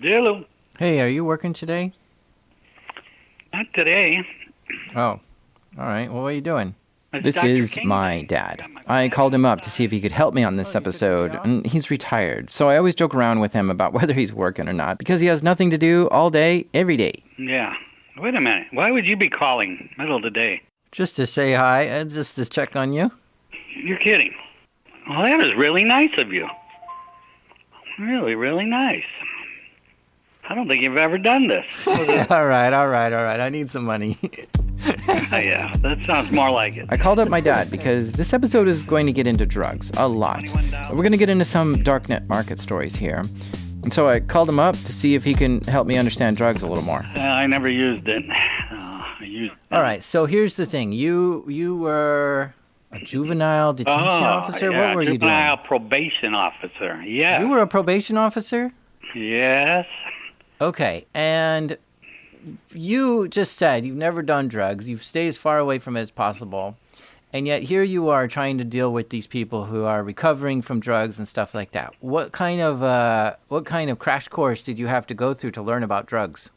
Hello. Hey, are you working today? Not today. Oh, all right. Well, what are you doing? It's This Dr. is King my Day. dad. Got my I dad called him up to outside. see if he could help me on this episode, and he's retired. So I always joke around with him about whether he's working or not, because he has nothing to do all day, every day. Yeah. Wait a minute. Why would you be calling middle of the day? Just to say hi, and just to check on you. You're kidding. Well, that is really nice of you. Really, really nice. I don't think you've ever done this. all right. I need some money. Yeah, that sounds more like it. I called up my dad because this episode is going to get into drugs a lot. We're going to get into some Darknet market stories here. And so I called him up to see if he can help me understand drugs a little more. I never used it. All right, so here's the thing. You were a juvenile detention officer? Yeah, What were you doing? Juvenile probation officer. Yeah. You were a probation officer? Yes. Okay, and you just said you've never done drugs. You've stayed as far away from it as possible. And yet here you are trying to deal with these people who are recovering from drugs and stuff like that. What kind of crash course did you have to go through to learn about drugs?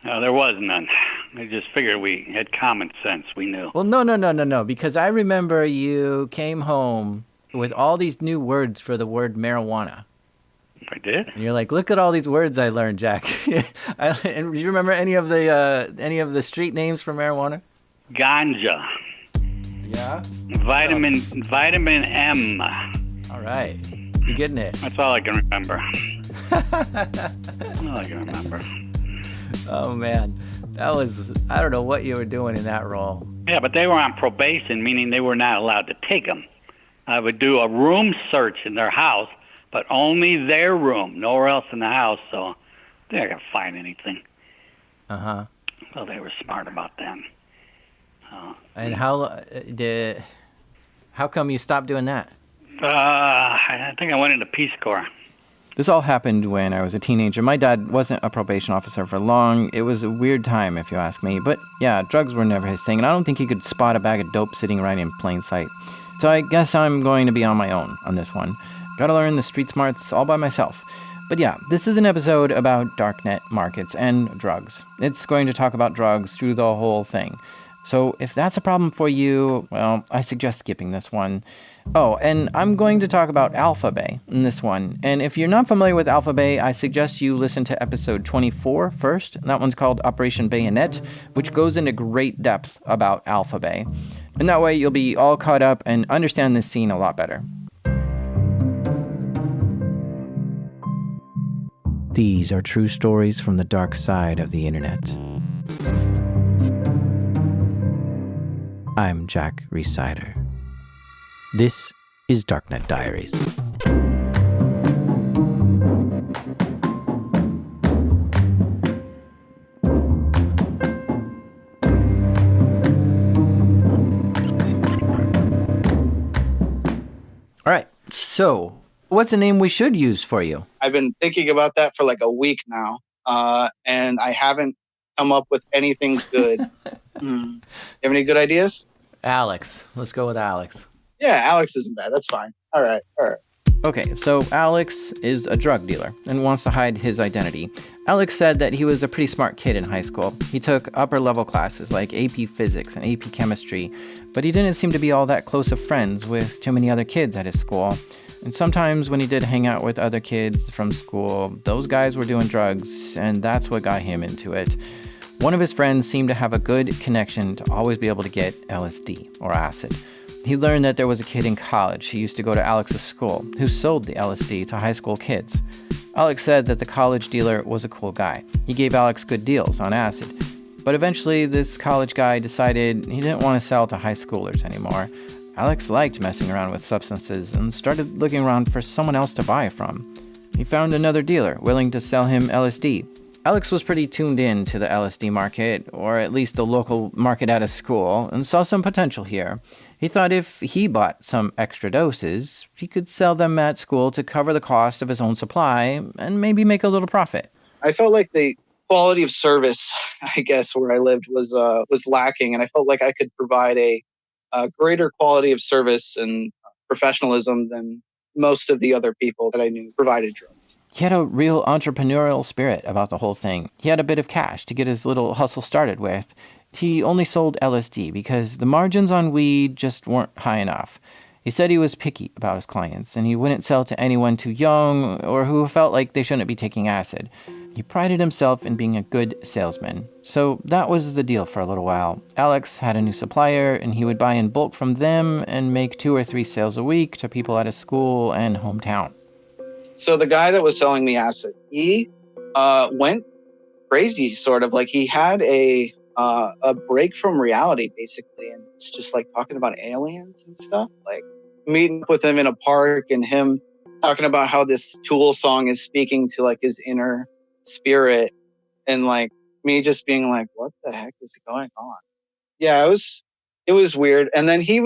There was none. I just figured we had common sense. We knew. Well, no, because I remember you came home with all these new words for the word marijuana. I did? And you're like, look at all these words I learned, Jack. And do you remember any of the street names for marijuana? Ganja. Yeah? Vitamin M. All right. You're getting it. That's all I can remember. All I can remember. Oh, man. I don't know what you were doing in that role. Yeah, but they were on probation, meaning they were not allowed to take them. I would do a room search in their house, but only their room, nowhere else in the house, so they're not going to find anything. Uh-huh. Well, they were smart about that. And how come you stopped doing that? I think I went into Peace Corps. This all happened when I was a teenager. My dad wasn't a probation officer for long. It was a weird time, if you ask me. But yeah, drugs were never his thing, and I don't think he could spot a bag of dope sitting right in plain sight. So I guess I'm going to be on my own on this one. Gotta learn the street smarts all by myself. But yeah, this is an episode about Darknet markets and drugs. It's going to talk about drugs through the whole thing. So if that's a problem for you, well, I suggest skipping this one. Oh, and I'm going to talk about Alpha Bay in this one. And if you're not familiar with Alpha Bay, I suggest you listen to episode 24 first. That one's called Operation Bayonet, which goes into great depth about Alpha Bay. And that way you'll be all caught up and understand this scene a lot better. These are true stories from the dark side of the internet. I'm Jack Resider. This is Darknet Diaries. All right, so what's the name we should use for you? I've been thinking about that for like a week now, and I haven't come up with anything good. You have any good ideas? Alex. Let's go with Alex. Yeah, Alex isn't bad. That's fine. All right. Okay, so Alex is a drug dealer and wants to hide his identity. Alex said that he was a pretty smart kid in high school. He took upper-level classes like AP Physics and AP Chemistry, but he didn't seem to be all that close of friends with too many other kids at his school. And sometimes when he did hang out with other kids from school, those guys were doing drugs, and that's what got him into it. One of his friends seemed to have a good connection to always be able to get LSD, or acid. He learned that there was a kid in college who used to go to Alex's school who sold the LSD to high school kids. Alex said that the college dealer was a cool guy. He gave Alex good deals on acid. But eventually, this college guy decided he didn't want to sell to high schoolers anymore. Alex liked messing around with substances and started looking around for someone else to buy from. He found another dealer willing to sell him LSD. Alex was pretty tuned in to the LSD market, or at least the local market at his school, and saw some potential here. He thought if he bought some extra doses, he could sell them at school to cover the cost of his own supply and maybe make a little profit. I felt like the quality of service, I guess, where I lived was lacking, and I felt like I could provide a greater quality of service and professionalism than most of the other people that I knew provided drugs. He had a real entrepreneurial spirit about the whole thing. He had a bit of cash to get his little hustle started with. He only sold LSD because the margins on weed just weren't high enough. He said he was picky about his clients, and he wouldn't sell to anyone too young or who felt like they shouldn't be taking acid. He prided himself in being a good salesman. So that was the deal for a little while. Alex had a new supplier, and he would buy in bulk from them and make 2 or 3 sales a week to people at his school and hometown. So the guy that was selling me acid, he went crazy, sort of. Like, he had a break from reality, basically, and it's just like talking about aliens and stuff. Like, meeting with him in a park and him talking about how this Tool song is speaking to like his inner spirit, and like me just being like, what the heck is going on? Yeah, it was weird. And then he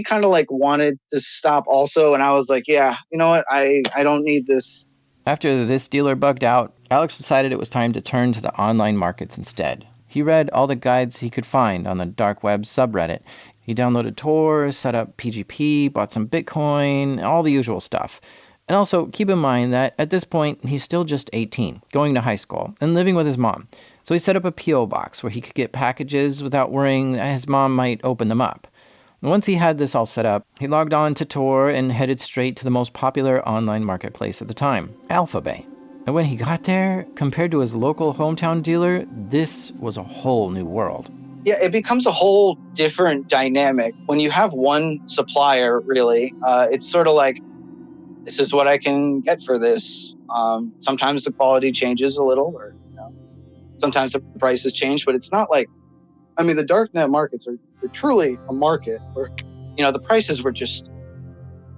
kind of like wanted to stop also, and I was like, yeah, you know what, I don't need this. After this dealer bugged out, Alex decided it was time to turn to the online markets instead. He read all the guides he could find on the dark web subreddit. He downloaded Tor, set up PGP, bought some Bitcoin, all the usual stuff. And also, keep in mind that at this point, he's still just 18, going to high school, and living with his mom. So he set up a P.O. box where he could get packages without worrying that his mom might open them up. And once he had this all set up, he logged on to Tor and headed straight to the most popular online marketplace at the time, Alphabay. And when he got there, compared to his local hometown dealer, this was a whole new world. Yeah, it becomes a whole different dynamic. When you have one supplier, really, it's sort of like, this is what I can get for this. Sometimes the quality changes a little, or sometimes the prices change, but it's not like, I mean, the darknet markets are truly a market where, the prices were just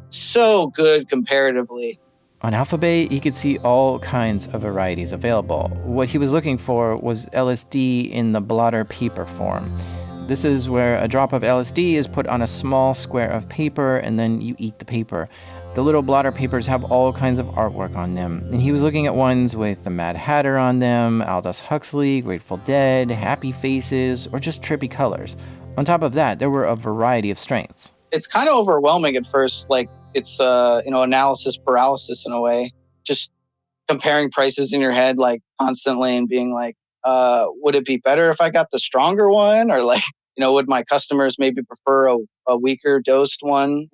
so good comparatively. On Alphabay, he could see all kinds of varieties available. What he was looking for was LSD in the blotter paper form. This is where a drop of LSD is put on a small square of paper and then you eat the paper. The little blotter papers have all kinds of artwork on them, and he was looking at ones with the Mad Hatter on them, Aldous Huxley, Grateful Dead, happy faces, or just trippy colors. On top of that, there were a variety of strengths. It's kind of overwhelming at first, like it's analysis paralysis in a way, just comparing prices in your head like constantly and being like, would it be better if I got the stronger one, or like, would my customers maybe prefer a weaker dosed one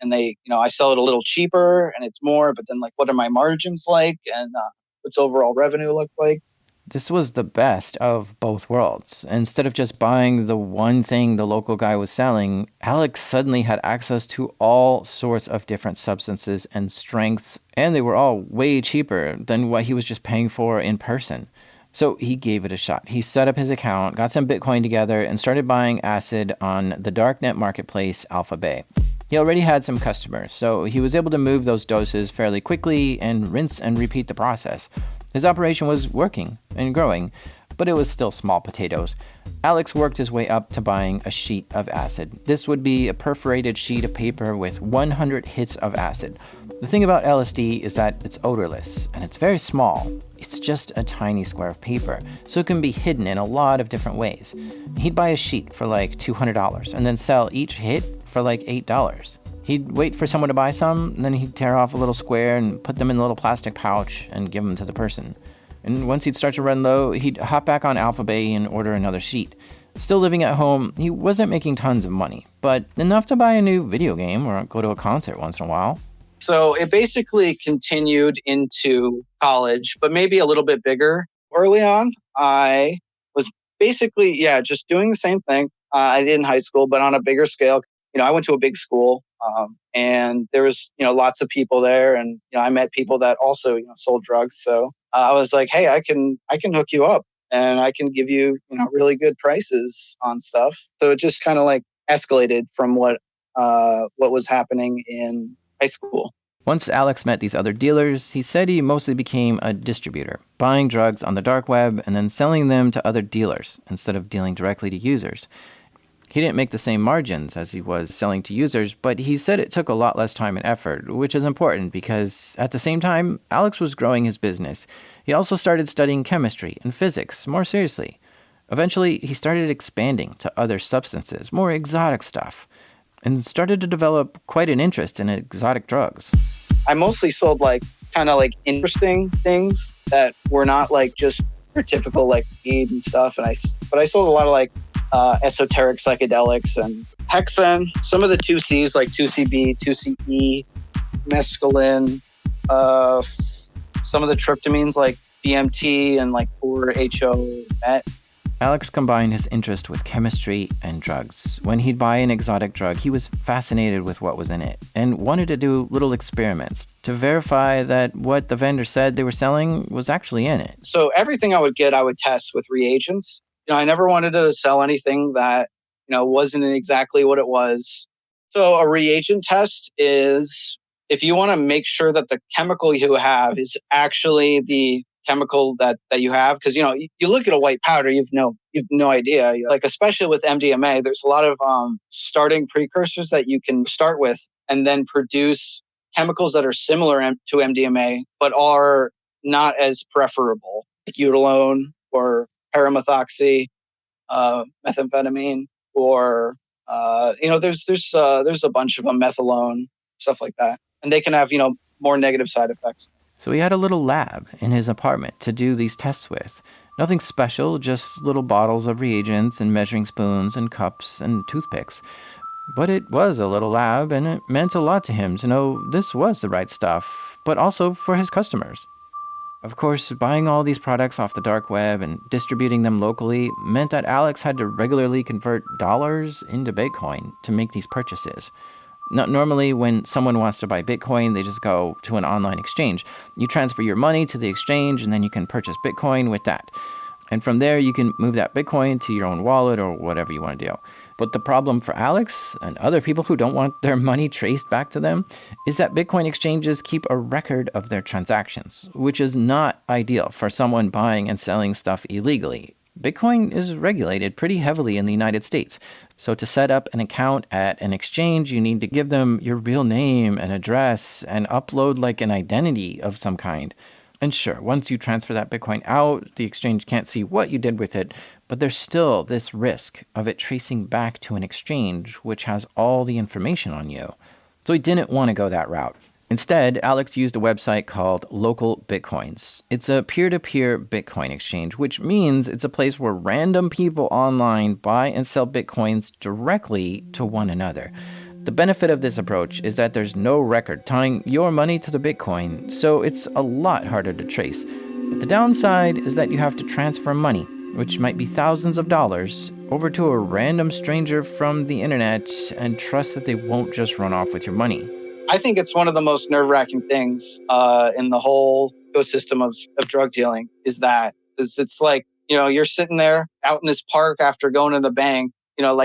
and they, I sell it a little cheaper and it's more, but then like, what are my margins like, and what's overall revenue look like? This was the best of both worlds. Instead of just buying the one thing the local guy was selling, Alex suddenly had access to all sorts of different substances and strengths, and they were all way cheaper than what he was just paying for in person. So he gave it a shot. He set up his account, got some Bitcoin together, and started buying acid on the darknet marketplace Alphabay. He already had some customers, so he was able to move those doses fairly quickly and rinse and repeat the process. His operation was working and growing, but it was still small potatoes. Alex worked his way up to buying a sheet of acid. This would be a perforated sheet of paper with 100 hits of acid. The thing about LSD is that it's odorless, and it's very small. It's just a tiny square of paper, so it can be hidden in a lot of different ways. He'd buy a sheet for like $200 and then sell each hit for like $8. He'd wait for someone to buy some, and then he'd tear off a little square and put them in a little plastic pouch and give them to the person. And once he'd start to run low, he'd hop back on Alphabay and order another sheet. Still living at home, he wasn't making tons of money, but enough to buy a new video game or go to a concert once in a while. So it basically continued into college, but maybe a little bit bigger. Early on, I was basically, just doing the same thing I did in high school, but on a bigger scale. I went to a big school, and there was, lots of people there, and I met people that also, sold drugs. So I was like, hey, I can hook you up, and I can give you, really good prices on stuff. So it just kind of like escalated from what was happening in high school. Once Alex met these other dealers, he said he mostly became a distributor, buying drugs on the dark web and then selling them to other dealers instead of dealing directly to users. He didn't make the same margins as he was selling to users, but he said it took a lot less time and effort, which is important because at the same time, Alex was growing his business. He also started studying chemistry and physics more seriously. Eventually, he started expanding to other substances, more exotic stuff, and started to develop quite an interest in exotic drugs. I mostly sold like kind of like interesting things that were not like just your typical like weed and stuff. But I sold a lot of like esoteric psychedelics and hexen, some of the 2Cs like 2CB, 2CE, mescaline, some of the tryptamines like DMT and like 4-HO met. Alex combined his interest with chemistry and drugs. When he'd buy an exotic drug, he was fascinated with what was in it and wanted to do little experiments to verify that what the vendor said they were selling was actually in it. So everything I would get, I would test with reagents. I never wanted to sell anything that, wasn't exactly what it was. So a reagent test is if you want to make sure that the chemical you have is actually the chemical that you have, because you look at a white powder, you've no idea. Like especially with MDMA, there's a lot of starting precursors that you can start with and then produce chemicals that are similar to MDMA but are not as preferable, like Eutalone or paramethoxy, methamphetamine, or there's a bunch of them, methadone, stuff like that, and they can have more negative side effects. So he had a little lab in his apartment to do these tests with. Nothing special, just little bottles of reagents and measuring spoons and cups and toothpicks. But it was a little lab, and it meant a lot to him to know this was the right stuff, but also for his customers. Of course, buying all these products off the dark web and distributing them locally meant that Alex had to regularly convert dollars into Bitcoin to make these purchases. Normally, when someone wants to buy Bitcoin, they just go to an online exchange. You transfer your money to the exchange, and then you can purchase Bitcoin with that. And from there, you can move that Bitcoin to your own wallet or whatever you want to do. But the problem for Alex and other people who don't want their money traced back to them is that Bitcoin exchanges keep a record of their transactions, which is not ideal for someone buying and selling stuff illegally. Bitcoin is regulated pretty heavily in the United States. So to set up an account at an exchange, you need to give them your real name and address and upload like an identity of some kind. And sure, once you transfer that Bitcoin out, the exchange can't see what you did with it, but there's still this risk of it tracing back to an exchange which has all the information on you. So he didn't want to go that route. Instead, Alex used a website called Local Bitcoins. It's a peer-to-peer Bitcoin exchange, which means it's a place where random people online buy and sell Bitcoins directly to one another. The benefit of this approach is that there's no record tying your money to the Bitcoin, so it's a lot harder to trace. But the downside is that you have to transfer money, which might be thousands of dollars, over to a random stranger from the internet and trust that they won't just run off with your money. I think it's one of the most nerve-wracking things in the whole ecosystem of drug dealing is that it's like, you're sitting there out in this park after going to the bank,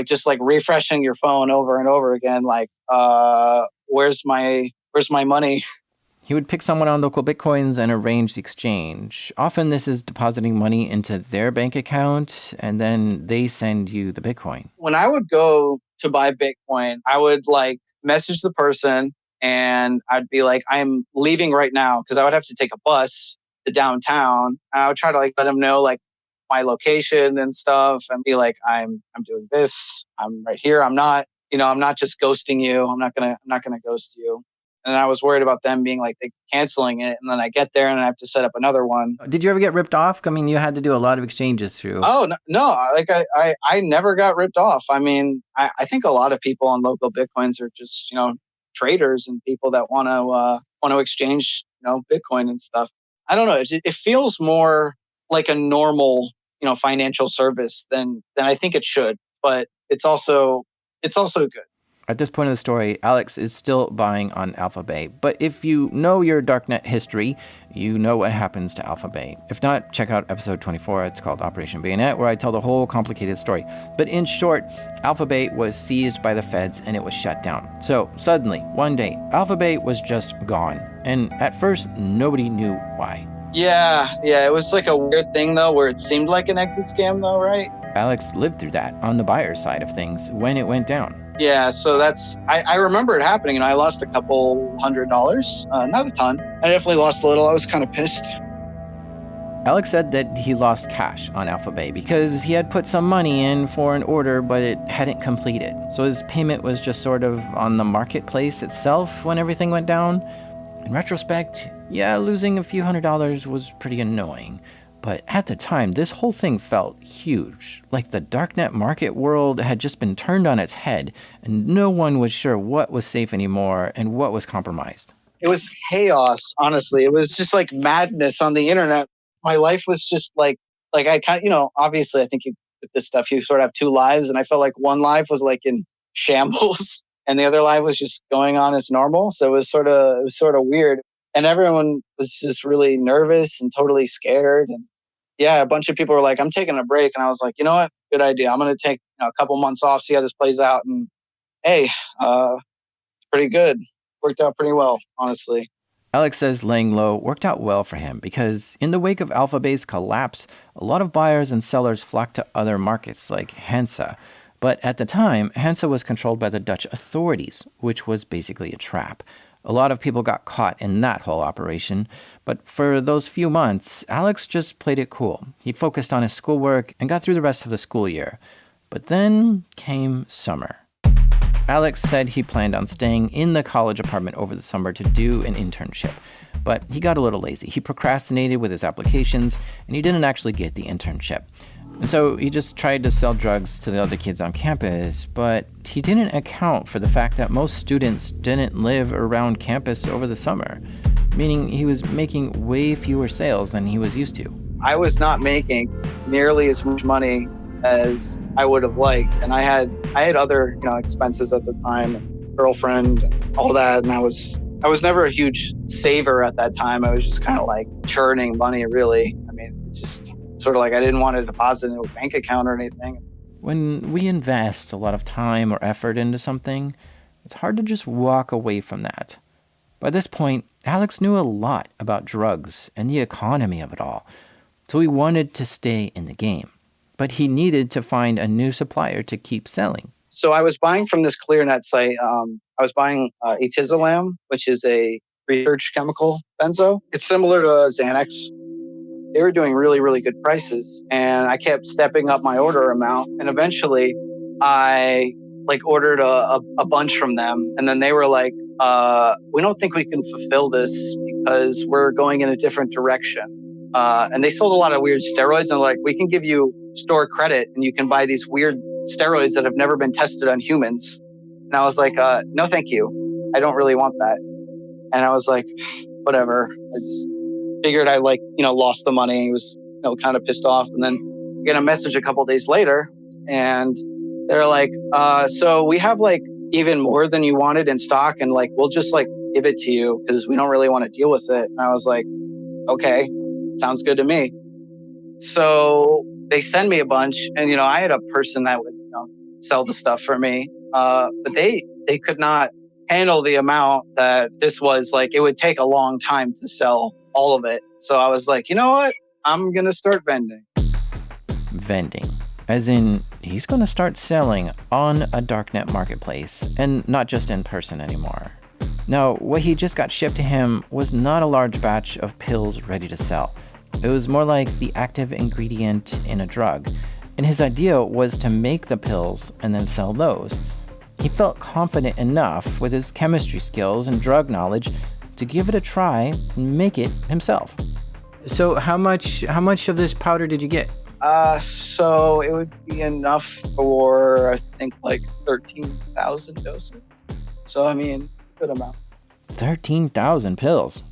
just refreshing your phone over and over again, like, where's my money? He would pick someone on Local Bitcoins and arrange the exchange. Often this is depositing money into their bank account, and then they send you the Bitcoin. When I would go to buy Bitcoin, I would message the person, and I'd be like, I'm leaving right now, because I would have to take a bus to downtown. And I would try to let them know my location and stuff, and be like, I'm doing this. I'm right here. I'm not just ghosting you. I'm not gonna ghost you. And I was worried about them being they canceling it, and then I get there and I have to set up another one. Did you ever get ripped off? I mean, you had to do a lot of exchanges through. Oh no! I never got ripped off. I mean, I think a lot of people on Local Bitcoins are just traders and people that want to exchange Bitcoin and stuff. I don't know. It feels more like a normal financial service than I think it should, but it's also good. At this point of the story, Alex is still buying on Alphabay. But if you know your Darknet history, you know what happens to Alphabay. If not, check out episode 24. It's called Operation Bayonet, where I tell the whole complicated story. But in short, Alphabay was seized by the feds and it was shut down. So suddenly, one day, Alphabay was just gone. And at first, nobody knew why. Yeah, it was a weird thing, though, where it seemed like an exit scam, though, right? Alex lived through that on the buyer's side of things when it went down. Yeah, so I remember it happening, and I lost a couple $100, not a ton. I definitely lost a little. I was kind of pissed. Alex said that he lost cash on Alphabay because he had put some money in for an order, but it hadn't completed. So his payment was just sort of on the marketplace itself when everything went down. In retrospect, yeah, losing a few $100s was pretty annoying. But at the time, this whole thing felt huge. Like the Darknet market world had just been turned on its head, and no one was sure what was safe anymore and what was compromised. It was chaos, honestly. It was just like madness on the internet. My life was just like I kind of, obviously I think with this stuff, you sort of have two lives. And I felt like one life was like in shambles and the other life was just going on as normal. So it was sort of weird. And everyone was just really nervous and totally scared. And yeah, a bunch of people were like, I'm taking a break. And I was like, you know what? Good idea. I'm going to take a couple months off, see how this plays out. And hey, it's pretty good. Worked out pretty well, honestly. Alex says laying low worked out well for him because in the wake of Alphabet's collapse, a lot of buyers and sellers flocked to other markets like Hansa. But at the time, Hansa was controlled by the Dutch authorities, which was basically a trap. A lot of people got caught in that whole operation, but for those few months, Alex just played it cool. He focused on his schoolwork and got through the rest of the school year. But then came summer. Alex said he planned on staying in the college apartment over the summer to do an internship, but he got a little lazy. He procrastinated with his applications, and he didn't actually get the internship. And so he just tried to sell drugs to the other kids on campus, but he didn't account for the fact that most students didn't live around campus over the summer, meaning he was making way fewer sales than he was used to. I was not making nearly as much money as I would have liked, and I had other expenses at the time, girlfriend, and all that, and I was never a huge saver at that time. I was just kind of like churning money, really. I mean, it's just sort of like I didn't want to deposit into a bank account or anything. When we invest a lot of time or effort into something, it's hard to just walk away from that. By this point, Alex knew a lot about drugs and the economy of it all, so he wanted to stay in the game. But he needed to find a new supplier to keep selling. So I was buying from this ClearNet site. I was buying Etizolam, which is a research chemical benzo. It's similar to Xanax. They were doing really, really good prices. And I kept stepping up my order amount. And eventually I ordered a bunch from them. And then they were like, we don't think we can fulfill this because we're going in a different direction. And they sold a lot of weird steroids, and like, we can give you store credit and you can buy these weird steroids that have never been tested on humans. And I was like, no, thank you. I don't really want that. And I was like, whatever. I just figured I lost the money. I was, kind of pissed off. And then I get a message a couple of days later and they're like, so we have even more than you wanted in stock. And we'll just give it to you because we don't really want to deal with it. And I was like, okay. Sounds good to me. So they send me a bunch, and I had a person that would sell the stuff for me, but they could not handle the amount that this was. It would take a long time to sell all of it. So I was like, you know what? I'm gonna start vending. Vending, as in he's gonna start selling on a Darknet marketplace, and not just in person anymore. Now, what he just got shipped to him was not a large batch of pills ready to sell. It was more like the active ingredient in a drug, and his idea was to make the pills and then sell those. He felt confident enough with his chemistry skills and drug knowledge to give it a try and make it himself. So how much of this powder did you get? So it would be enough for, I think, 13,000 doses. So, I mean, good amount. 13,000 pills.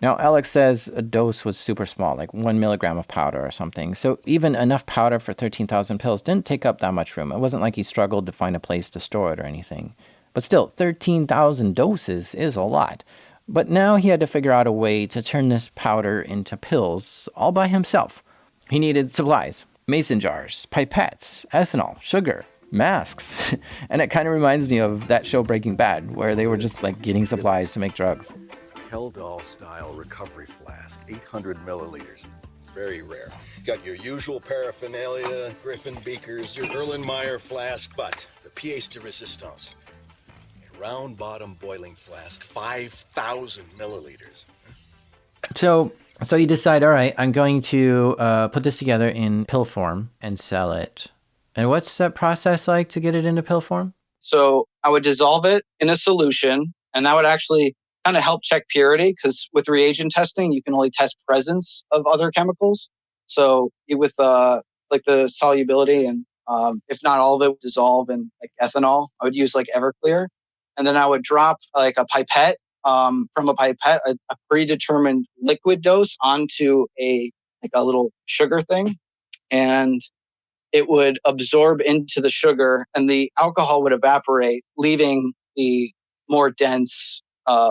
Now, Alex says a dose was super small, 1 milligram of powder or something. So even enough powder for 13,000 pills didn't take up that much room. It wasn't like he struggled to find a place to store it or anything. But still, 13,000 doses is a lot. But now he had to figure out a way to turn this powder into pills all by himself. He needed supplies, mason jars, pipettes, ethanol, sugar, masks. And it kind of reminds me of that show Breaking Bad, where they were just getting supplies to make drugs. Hell-Doll-style recovery flask, 800 milliliters. Very rare. Got your usual paraphernalia, Griffin beakers, your Erlenmeyer flask, but the pièce de résistance. A round-bottom boiling flask, 5,000 milliliters. So you decide, all right, I'm going to put this together in pill form and sell it. And what's that process like to get it into pill form? So I would dissolve it in a solution, and that would actually kind of help check purity, because with reagent testing, you can only test presence of other chemicals. So with like the solubility and if not all of it would dissolve in like ethanol, I would use like Everclear. And then I would drop like a pipette from a pipette, a predetermined liquid dose onto a little sugar thing. And it would absorb into the sugar and the alcohol would evaporate, leaving the more dense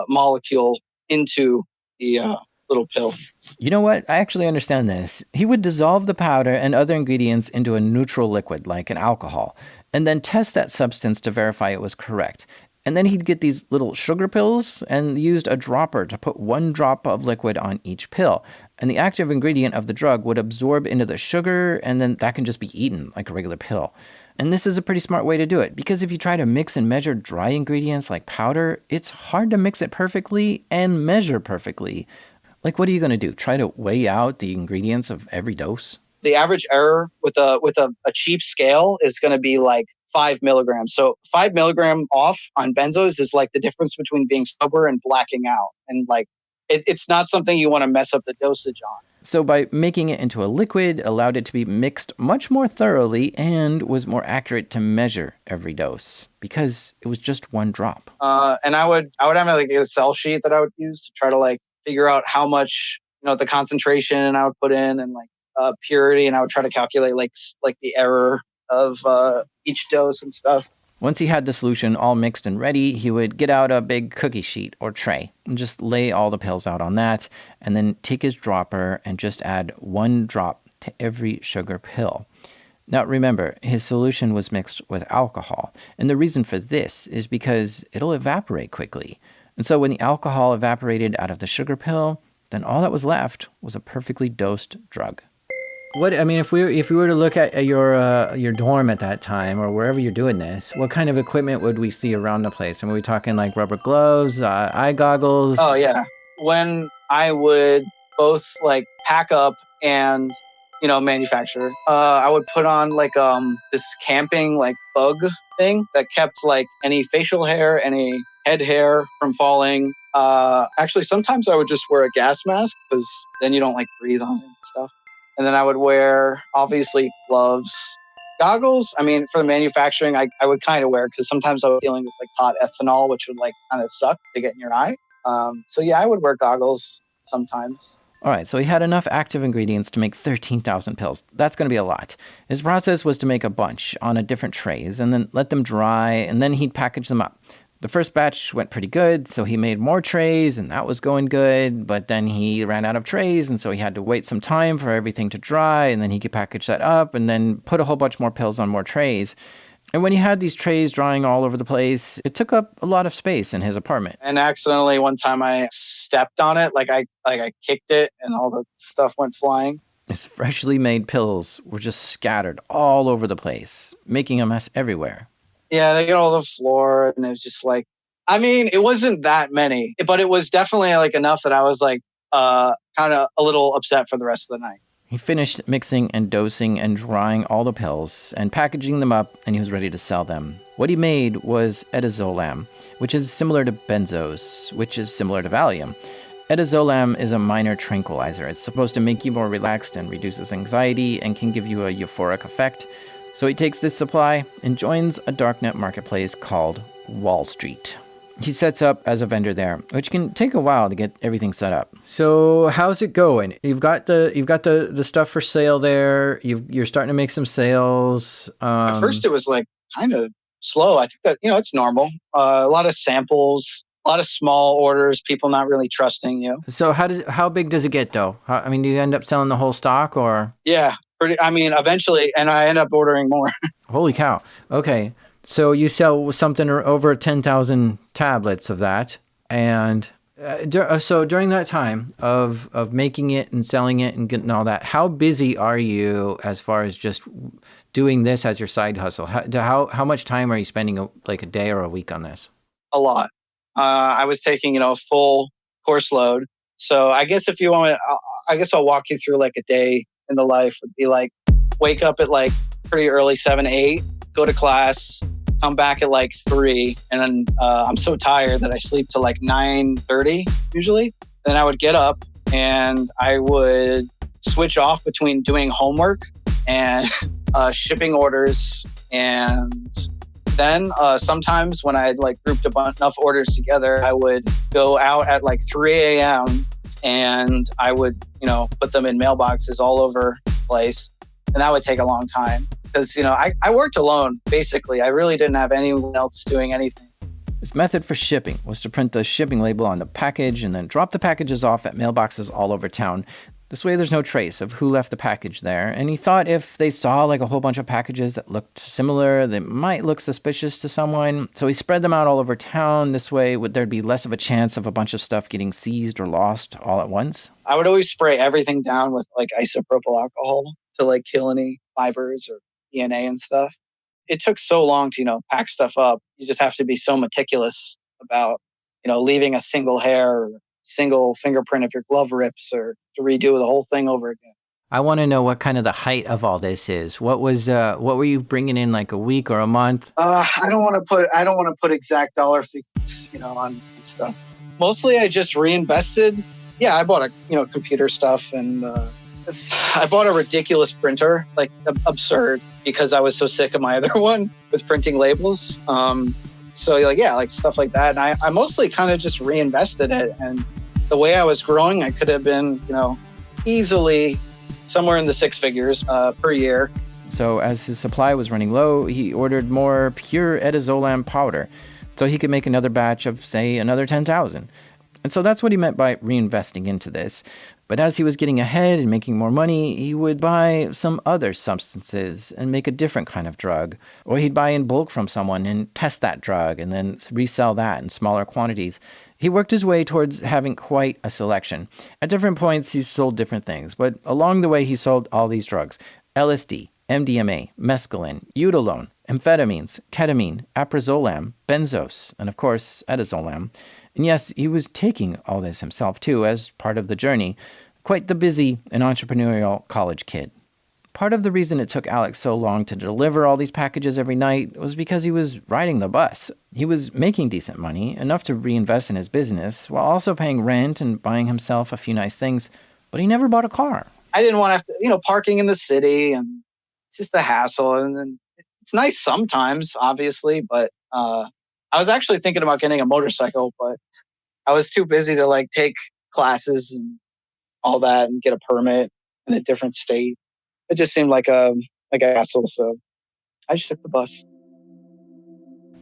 molecule into the little pill. You know what? I actually understand this. He would dissolve the powder and other ingredients into a neutral liquid, like an alcohol, and then test that substance to verify it was correct. And then he'd get these little sugar pills and used a dropper to put 1 drop of liquid on each pill. And the active ingredient of the drug would absorb into the sugar, and then that can just be eaten like a regular pill. And this is a pretty smart way to do it, because if you try to mix and measure dry ingredients like powder, it's hard to mix it perfectly and measure perfectly. Like, what are you going to do? Try to weigh out the ingredients of every dose? The average error with a cheap scale is going to be like 5 milligrams. So 5 milligram off on benzos is like the difference between being sober and blacking out. And like, it's not something you want to mess up the dosage on. So by making it into a liquid, allowed it to be mixed much more thoroughly and was more accurate to measure every dose because it was just 1 drop. And I would have like a Excel sheet that I would use to try to like figure out how much, the concentration I would put in and like purity, and I would try to calculate like the error of each dose and stuff. Once he had the solution all mixed and ready, he would get out a big cookie sheet or tray and just lay all the pills out on that, and then take his dropper and just add 1 drop to every sugar pill. Now remember, his solution was mixed with alcohol, and the reason for this is because it'll evaporate quickly. And so when the alcohol evaporated out of the sugar pill, then all that was left was a perfectly dosed drug. If we were to look at your dorm at that time or wherever you're doing this, what kind of equipment would we see around the place? And were we talking like rubber gloves, eye goggles? Oh yeah. When I would both like pack up and manufacture, I would put on like this camping like bug thing that kept like any facial hair, any head hair from falling. Actually, sometimes I would just wear a gas mask because then you don't like breathe on it and stuff. And then I would wear, obviously, gloves, goggles. I mean, for the manufacturing, I would kind of wear, because sometimes I was dealing with like hot ethanol, which would like kind of suck to get in your eye. So yeah, I would wear goggles sometimes. All right, so he had enough active ingredients to make 13,000 pills. That's going to be a lot. His process was to make a bunch on a different trays and then let them dry, and then he'd package them up. The first batch went pretty good, so he made more trays, and that was going good, but then he ran out of trays, and so he had to wait some time for everything to dry, and then he could package that up, and then put a whole bunch more pills on more trays. And when he had these trays drying all over the place, it took up a lot of space in his apartment. And accidentally, one time I stepped on it, like I kicked it, and all the stuff went flying. His freshly made pills were just scattered all over the place, making a mess everywhere. Yeah, they get all the floor, and it was just like, I mean, it wasn't that many, but it was definitely like enough that I was like kind of a little upset for the rest of the night. He finished mixing and dosing and drying all the pills and packaging them up, and he was ready to sell them. What he made was edazolam, which is similar to benzos, which is similar to Valium. Edazolam is a minor tranquilizer. It's supposed to make you more relaxed and reduces anxiety and can give you a euphoric effect. So he takes this supply and joins a darknet marketplace called Wall Street. He sets up as a vendor there, which can take a while to get everything set up. So how's it going? You've got the stuff for sale there. You're starting to make some sales. At first, it was like kind of slow. I think that it's normal. A lot of samples, a lot of small orders. People not really trusting you. So how big does it get though? Do you end up selling the whole stock or? Yeah. Eventually, and I end up ordering more. Holy cow. Okay. So you sell something over 10,000 tablets of that. And so during that time of making it and selling it and getting all that, how busy are you as far as just doing this as your side hustle? How much time are you spending like a day or a week on this? A lot. I was taking, a full course load. So I guess if you want to, I'll walk you through like a day in the life. Would be like, wake up at like pretty early, 7, 8, go to class, come back at like 3, and then I'm so tired that I sleep till like 9:30 usually. Then I would get up and I would switch off between doing homework and shipping orders. And then sometimes when I had like grouped enough orders together, I would go out at like 3 a.m. and I would, put them in mailboxes all over the place. And that would take a long time because, I worked alone, basically. I really didn't have anyone else doing anything. His method for shipping was to print the shipping label on the package and then drop the packages off at mailboxes all over town. This way there's no trace of who left the package there, and he thought if they saw like a whole bunch of packages that looked similar, they might look suspicious to someone, so he spread them out all over town. This way there'd be less of a chance of a bunch of stuff getting seized or lost all at once. I would always spray everything down with like isopropyl alcohol to like kill any fibers or DNA and stuff. It took so long to, pack stuff up. You just have to be so meticulous about, leaving a single hair or single fingerprint if your glove rips or to redo the whole thing over again. I want to know what kind of the height of all this is. What were you bringing in, like a week or a month? I don't want to put exact dollar figures, on stuff. Mostly I just reinvested. Yeah, I bought computer stuff, and I bought a ridiculous printer, like absurd, because I was so sick of my other one with printing labels. So like stuff like that. And I mostly kind of just reinvested it. And the way I was growing, I could have been, easily somewhere in the 6 figures per year. So as his supply was running low, he ordered more pure edazolam powder so he could make another batch of, say, another 10,000. And so that's what he meant by reinvesting into this. But as he was getting ahead and making more money, he would buy some other substances and make a different kind of drug. Or he'd buy in bulk from someone and test that drug and then resell that in smaller quantities. He worked his way towards having quite a selection. At different points, he sold different things. But along the way, he sold all these drugs: LSD, MDMA, mescaline, eudalone, amphetamines, ketamine, aprazolam, benzos, and of course, edazolam. And yes, he was taking all this himself too as part of the journey. Quite the busy and entrepreneurial college kid. Part of the reason it took Alex so long to deliver all these packages every night was because he was riding the bus. He was making decent money, enough to reinvest in his business, while also paying rent and buying himself a few nice things, but he never bought a car. I didn't want to have to, parking in the city, and it's just a hassle. And then it's nice sometimes, obviously, but I was actually thinking about getting a motorcycle, but I was too busy to like take classes and all that and get a permit in a different state. It just seemed like a hassle, so I just took the bus.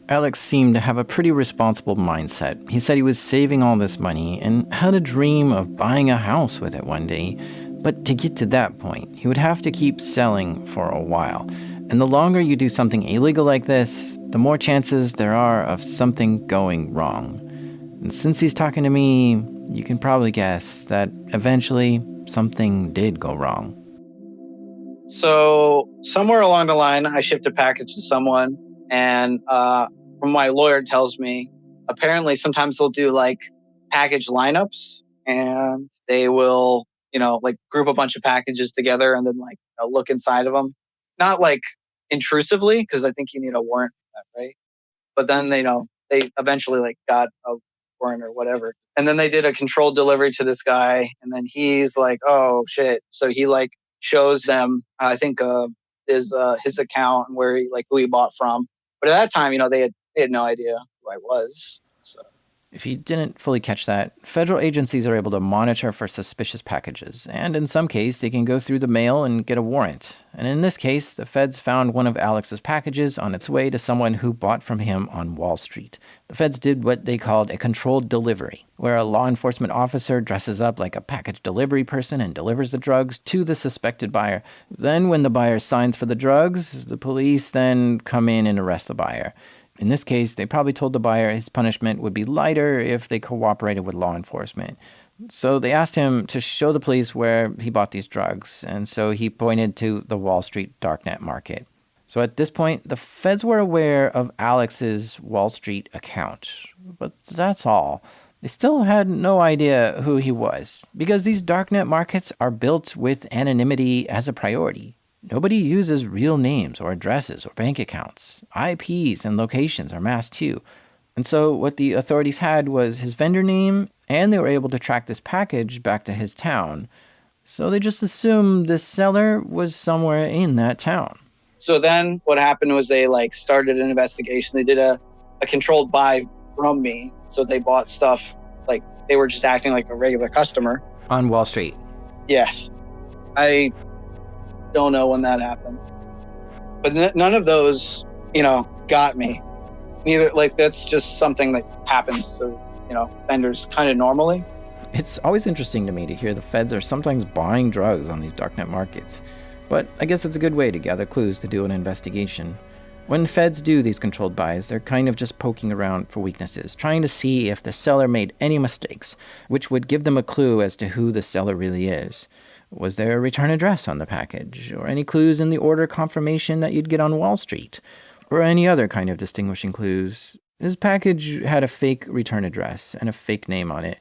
Alex seemed to have a pretty responsible mindset. He said he was saving all this money and had a dream of buying a house with it one day. But to get to that point, he would have to keep selling for a while. And the longer you do something illegal like this, the more chances there are of something going wrong. And since he's talking to me, you can probably guess that eventually something did go wrong. So somewhere along the line, I shipped a package to someone, and from my lawyer tells me, apparently sometimes they'll do like package lineups, and they will, like group a bunch of packages together and then like look inside of them. Not like intrusively, because I think you need a warrant for that, right? But then they eventually like got a warrant or whatever. And then they did a controlled delivery to this guy, and then he's like, oh shit. So he like shows them, I think his account and where who he bought from. But at that time, they had no idea who I was. So if you didn't fully catch that, federal agencies are able to monitor for suspicious packages, and in some cases, they can go through the mail and get a warrant. And in this case, the feds found one of Alex's packages on its way to someone who bought from him on Wall Street. The feds did what they called a controlled delivery, where a law enforcement officer dresses up like a package delivery person and delivers the drugs to the suspected buyer. Then when the buyer signs for the drugs, the police then come in and arrest the buyer. In this case, they probably told the buyer his punishment would be lighter if they cooperated with law enforcement. So they asked him to show the police where he bought these drugs, and so he pointed to the Wall Street Darknet market. So at this point, the feds were aware of Alex's Wall Street account, but that's all. They still had no idea who he was, because these Darknet markets are built with anonymity as a priority. Nobody uses real names or addresses or bank accounts. IPs and locations are masked too. And so what the authorities had was his vendor name, and they were able to track this package back to his town. So they just assumed this seller was somewhere in that town. So then what happened was they started an investigation. They did a controlled buy from me. So they bought stuff, they were just acting like a regular customer. On Wall Street. Yes. I don't know when that happened. But none of those, got me. Neither, that's just something that happens to, vendors kind of normally. It's always interesting to me to hear the feds are sometimes buying drugs on these darknet markets. But I guess it's a good way to gather clues to do an investigation. When feds do these controlled buys, they're kind of just poking around for weaknesses, trying to see if the seller made any mistakes, which would give them a clue as to who the seller really is. Was there a return address on the package, or any clues in the order confirmation that you'd get on Wall Street, or any other kind of distinguishing clues? This package had a fake return address and a fake name on it.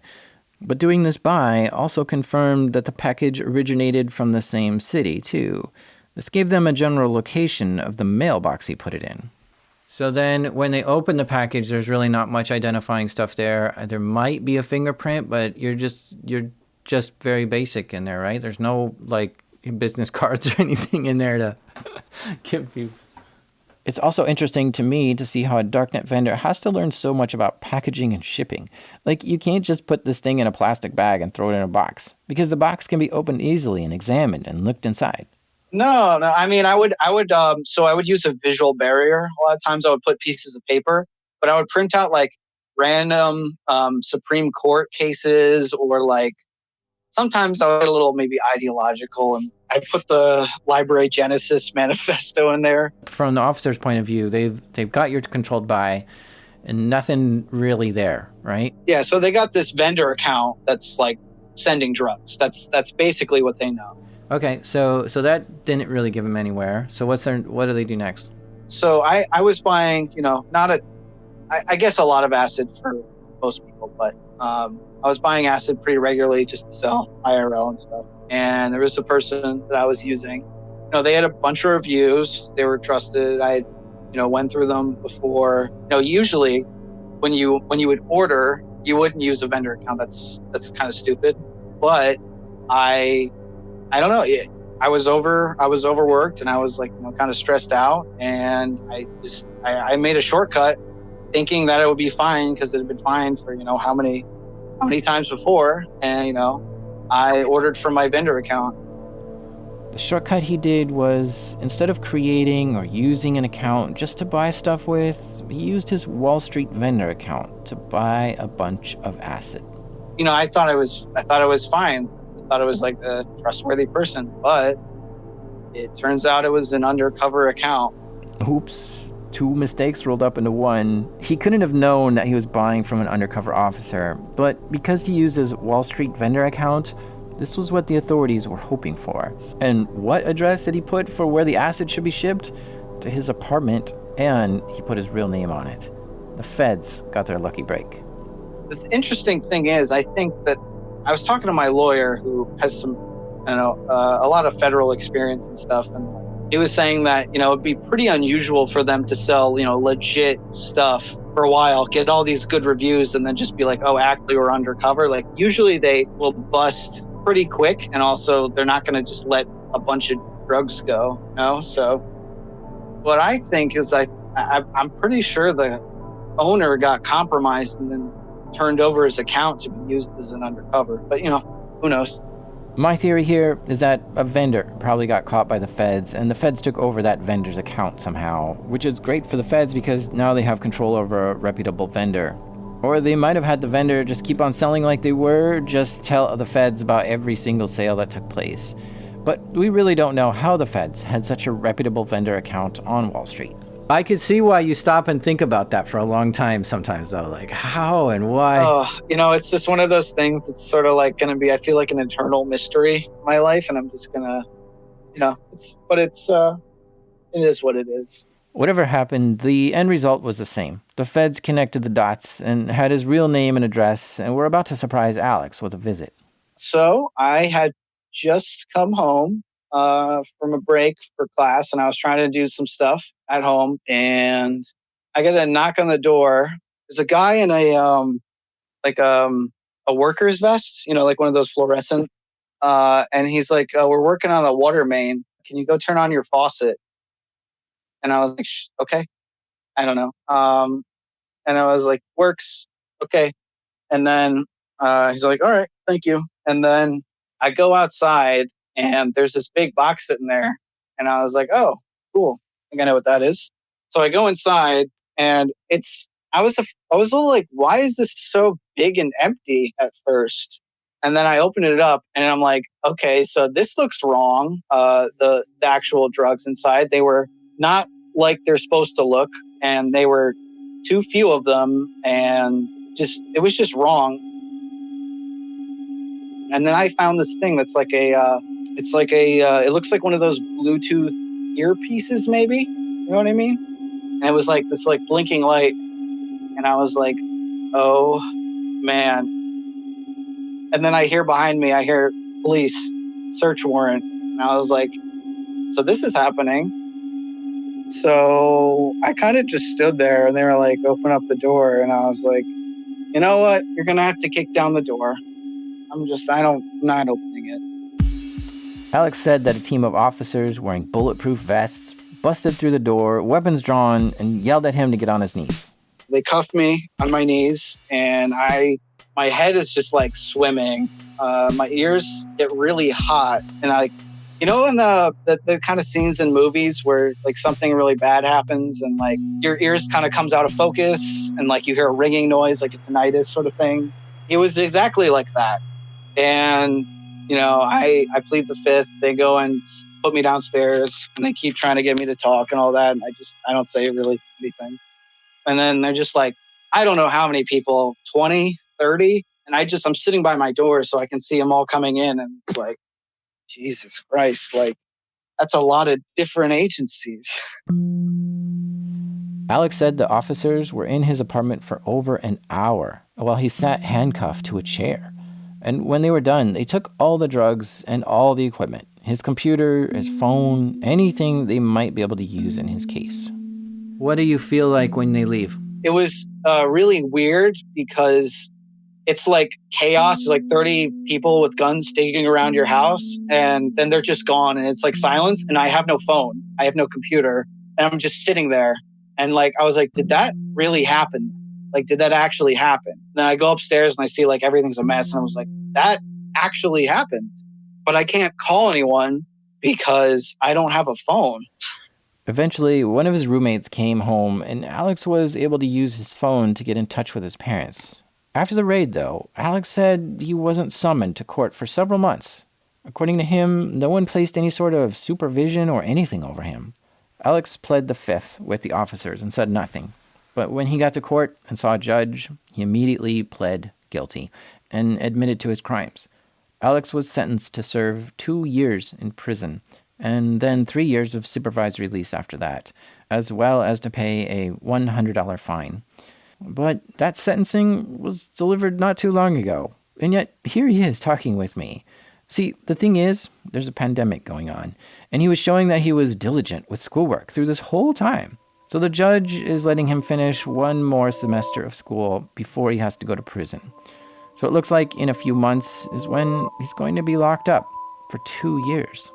But doing this buy also confirmed that the package originated from the same city, too. This gave them a general location of the mailbox he put it in. So then when they open the package, there's really not much identifying stuff there. There might be a fingerprint, but you're just very basic in there, right? There's no, business cards or anything in there to give you. It's also interesting to me to see how a darknet vendor has to learn so much about packaging and shipping. You can't just put this thing in a plastic bag and throw it in a box, because the box can be opened easily and examined and looked inside. No. I mean, I would use a visual barrier. A lot of times I would put pieces of paper, but I would print out random Supreme Court cases, or sometimes I would get a little maybe ideological, and I put the Library Genesis manifesto in there. From the officer's point of view, they've got your controlled buy and nothing really there, right? Yeah, so they got this vendor account that's sending drugs. That's basically what they know. Okay, so that didn't really give them anywhere. So what do they do next? So I was buying, I guess a lot of acid for most people, but I was buying acid pretty regularly just to sell IRL and stuff. And there was a person that I was using. They had a bunch of reviews. They were trusted. I, went through them before. Usually when you would order, you wouldn't use a vendor account. That's kind of stupid. But I don't know. I was overworked, and I was kind of stressed out, and I made a shortcut thinking that it would be fine because it had been fine for how many times before, and I ordered from my vendor account. The shortcut he did was, instead of creating or using an account just to buy stuff with, he used his Wall Street vendor account to buy a bunch of acid. I thought it was fine. I thought it was a trustworthy person, but it turns out it was an undercover account. Oops. 2 mistakes rolled up into one. He couldn't have known that he was buying from an undercover officer, but because he used his Wall Street vendor account, this was what the authorities were hoping for. And what address did he put for where the acid should be shipped? To his apartment, and he put his real name on it. The feds got their lucky break. The interesting thing is, I think that I was talking to my lawyer who has some, a lot of federal experience and stuff, and he was saying that, it'd be pretty unusual for them to sell, legit stuff for a while, get all these good reviews, and then just be like, oh, actually, we're undercover. Usually they will bust pretty quick, and also they're not going to just let a bunch of drugs go, So what I think is I'm pretty sure the owner got compromised and then turned over his account to be used as an undercover. But, who knows? My theory here is that a vendor probably got caught by the feds, and the feds took over that vendor's account somehow, which is great for the feds because now they have control over a reputable vendor. Or they might have had the vendor just keep on selling like they were, just tell the feds about every single sale that took place. But we really don't know how the feds had such a reputable vendor account on Wall Street. I could see why you stop and think about that for a long time sometimes, though. How and why? Oh, it's just one of those things that's sort of going to be, I feel like, an eternal mystery in my life. And I'm just going to, it is what it is. Whatever happened, the end result was the same. The feds connected the dots and had his real name and address, and were about to surprise Alex with a visit. So I had just come home from a break for class, and I was trying to do some stuff at home, and I get a knock on the door. There's a guy in a worker's vest, like one of those fluorescent. And he's like, "We're working on the water main. Can you go turn on your faucet?" And I was like, "Okay." I don't know. And I was like, "Works, okay." And then he's like, "All right, thank you." And then I go outside, and there's this big box sitting there, and I was like, "Oh, cool. I think I know what that is." So I go inside, and I was a little like, "Why is this so big and empty?" at first. And then I opened it up, and I'm like, "Okay, so this looks wrong." The actual drugs inside, they were not like they're supposed to look, and they were too few of them, and it was just wrong. And then I found this thing that's like it looks like one of those Bluetooth earpieces, maybe. You know what I mean? And it was like this like blinking light, and I was like, "Oh man!" And then I hear behind me, police search warrant, and I was like, "So this is happening." So I kind of just stood there, and they were like, "Open up the door," and I was like, "You know what? You're gonna have to kick down the door. I'm not opening it." Alex said that a team of officers wearing bulletproof vests busted through the door, weapons drawn, and yelled at him to get on his knees. They cuffed me on my knees, and my head is just like swimming. My ears get really hot, and in the kind of scenes in movies where like something really bad happens and like your ears kind of comes out of focus and like you hear a ringing noise, like a tinnitus sort of thing. It was exactly like that. And, I plead the fifth. They go and put me downstairs, and they keep trying to get me to talk and all that. And I don't say really anything. And then they're just like, I don't know how many people, 20, 30. And I'm sitting by my door so I can see them all coming in. And it's like, Jesus Christ, like that's a lot of different agencies. Alex said the officers were in his apartment for over an hour while he sat handcuffed to a chair. And when they were done, they took all the drugs and all the equipment, his computer, his phone, anything they might be able to use in his case. What do you feel like when they leave? It was really weird because it's like chaos. There's like 30 people with guns staking around your house, and then they're just gone, and it's like silence, and I have no phone. I have no computer, and I'm just sitting there. And like, I was like, did that really happen? Like, did that actually happen? Then I go upstairs and I see like everything's a mess. And I was like, that actually happened. But I can't call anyone because I don't have a phone. Eventually, one of his roommates came home, and Alex was able to use his phone to get in touch with his parents. After the raid, though, Alex said he wasn't summoned to court for several months. According to him, no one placed any sort of supervision or anything over him. Alex pled the fifth with the officers and said nothing. But when he got to court and saw a judge, he immediately pled guilty and admitted to his crimes. Alex was sentenced to serve 2 years in prison and then 3 years of supervised release after that, as well as to pay a $100 fine. But that sentencing was delivered not too long ago, and yet here he is talking with me. See, the thing is, there's a pandemic going on, and he was showing that he was diligent with schoolwork through this whole time. So the judge is letting him finish one more semester of school before he has to go to prison. So it looks like in a few months is when he's going to be locked up for 2 years.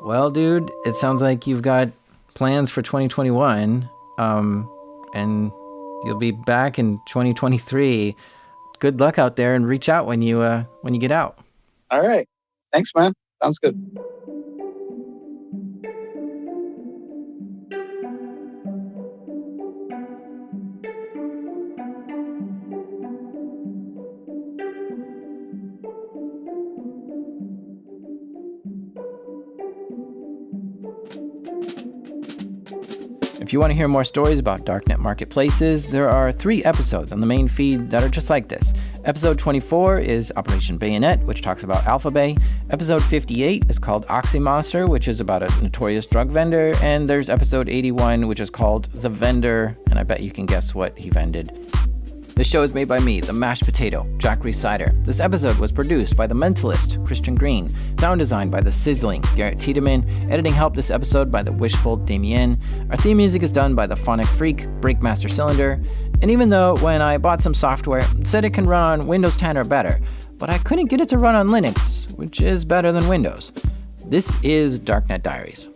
Well, dude, it sounds like you've got plans for 2021, and you'll be back in 2023. Good luck out there, and reach out when you get out. All right. Thanks, man. Sounds good. If you want to hear more stories about Darknet marketplaces, there are 3 episodes on the main feed that are just like this. Episode 24 is Operation Bayonet, which talks about Alphabay. Episode 58 is called Oxymonster, which is about a notorious drug vendor. And there's episode 81, which is called The Vendor, and I bet you can guess what he vended. This show is made by me, the mashed potato, Jack Resider. This episode was produced by The Mentalist, Christian Green. Sound designed by The Sizzling, Garrett Tiedemann. Editing help this episode by The Wishful, Damien. Our theme music is done by The Phonic Freak, Breakmaster Cylinder. And even though when I bought some software, it said it can run on Windows 10 or better, but I couldn't get it to run on Linux, which is better than Windows. This is Darknet Diaries.